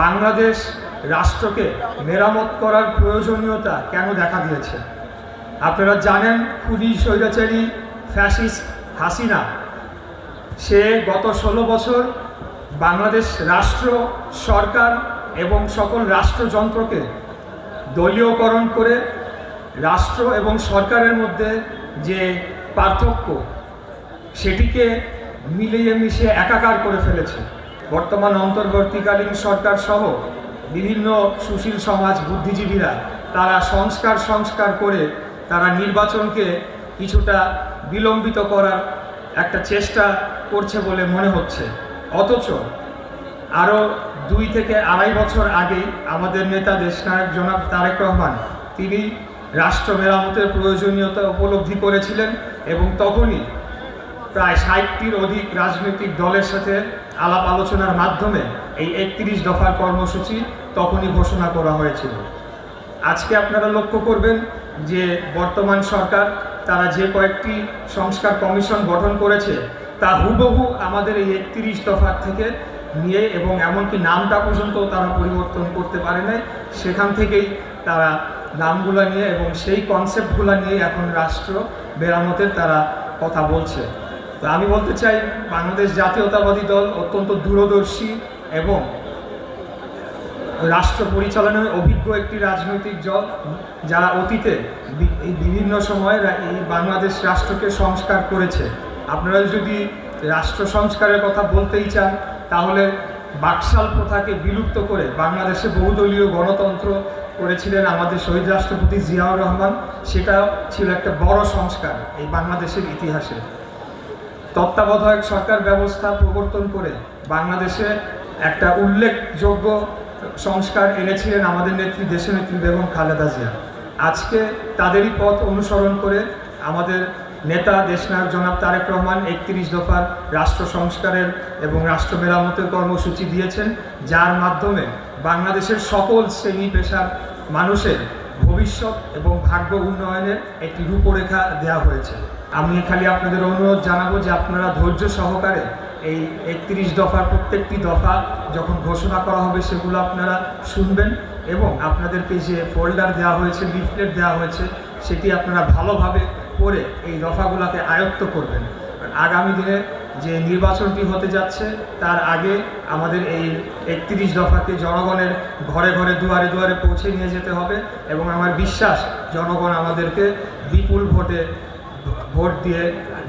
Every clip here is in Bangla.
বাংলাদেশ রাষ্ট্রকে মেরামত করার প্রয়োজনীয়তা কেন দেখা দিয়েছে। আপনারা জানেন, খুনি স্বৈরাচারী ফ্যাসিস্ট হাসিনা সে গত 16 বছর বাংলাদেশ রাষ্ট্র, সরকার এবং সকল রাষ্ট্রযন্ত্রকে দলীয়করণ করে রাষ্ট্র এবং সরকারের মধ্যে যে পার্থক্য সেটিকে মিলিয়ে মিশিয়ে একাকার করে ফেলেছে। বর্তমান অন্তর্বর্তীকালীন সরকার সহ বিভিন্ন সুশীল সমাজ বুদ্ধিজীবীরা তারা সংস্কার করে তারা নির্বাচনকে কিছুটা বিলম্বিত করার একটা চেষ্টা করছে বলে মনে হচ্ছে। অথচ আরও 2 থেকে 2.5 বছর আগেই আমাদের নেতা দেশনায়ক জনাব তারেক রহমান তিনি রাষ্ট্র মেরামতের প্রয়োজনীয়তা উপলব্ধি করেছিলেন এবং তখনই প্রায় 60টির অধিক রাজনৈতিক দলের সাথে আলাপ আলোচনার মাধ্যমে এই 31 দফার কর্মসূচি তখনই ঘোষণা করা হয়েছিল। আজকে আপনারা লক্ষ্য করবেন যে বর্তমান সরকার তারা যে কয়েকটি সংস্কার কমিশন গঠন করেছে তা হুবহু আমাদের এই 31 দফার থেকে নিয়ে এবং এমনকি নামটা পর্যন্ত তারা পরিবর্তন করতে পারে নাই। সেখান থেকেই তারা নামগুলো নিয়ে এবং সেই কনসেপ্টগুলো নিয়ে এখন রাষ্ট্র মেরামতের তারা কথা বলছে। তো আমি বলতে চাই, বাংলাদেশ জাতীয়তাবাদী দল অত্যন্ত দূরদর্শী এবং রাষ্ট্র পরিচালনায় অভিজ্ঞ একটি রাজনৈতিক দল, যারা অতীতে বিভিন্ন সময় এই বাংলাদেশ রাষ্ট্রকে সংস্কার করেছে। আপনারা যদি রাষ্ট্র সংস্কারের কথা বলতেই চান তাহলে বাকশাল প্রথাকে বিলুপ্ত করে বাংলাদেশে বহুদলীয় গণতন্ত্র করেছিলেন আমাদের শহীদ রাষ্ট্রপতি জিয়াউর রহমান। সেটা ছিল একটা বড় সংস্কার এই বাংলাদেশের ইতিহাসে। তত্ত্বাবধায়ক সরকার ব্যবস্থা প্রবর্তন করে বাংলাদেশে একটা উল্লেখযোগ্য সংস্কার এনেছিলেন আমাদের নেত্রী দেশনেত্রী বেগম খালেদা জিয়া। আজকে তাদেরই পথ অনুসরণ করে আমাদের নেতা দেশনায়ক জনাব তারেক রহমান 31 দফার রাষ্ট্র সংস্কারের এবং রাষ্ট্র মেরামতের কর্মসূচি দিয়েছেন, যার মাধ্যমে বাংলাদেশের সকল শ্রেণী পেশার মানুষের ভবিষ্যৎ এবং ভাগ্য উন্নয়নের একটি রূপরেখা দেওয়া হয়েছে। আমি খালি আপনাদের অনুরোধ জানাবো যে আপনারা ধৈর্য সহকারে এই 31 দফার প্রত্যেকটি দফা যখন ঘোষণা করা হবে সেগুলো আপনারা শুনবেন এবং আপনাদেরকে যে ফোল্ডার দেওয়া হয়েছে, লিফলেট দেওয়া হয়েছে, সেটি আপনারা ভালোভাবে পড়ে এই দফাগুলোকে আয়ত্ত করবেন। আগামী দিনে যে নির্বাচনটি হতে যাচ্ছে তার আগে আমাদের এই 31 দফাকে জনগণের ঘরে ঘরে দুয়ারে দুয়ারে পৌঁছে নিয়ে যেতে হবে এবং আমার বিশ্বাস জনগণ আমাদেরকে বিপুল ভোট দিয়ে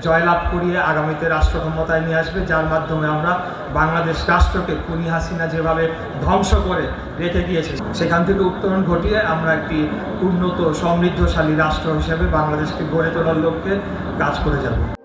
জয়লাভ করিয়ে আগামীতে রাষ্ট্র ক্ষমতায় নিয়ে আসবে, যার মাধ্যমে আমরা বাংলাদেশ রাষ্ট্রকে খুনি হাসিনা যেভাবে ধ্বংস করে রেখে গিয়েছে সেখান থেকে উত্তরণ ঘটিয়ে আমরা একটি উন্নত সমৃদ্ধশালী রাষ্ট্র হিসেবে বাংলাদেশকে গড়ে তোলার লক্ষ্যে কাজ করে যাব।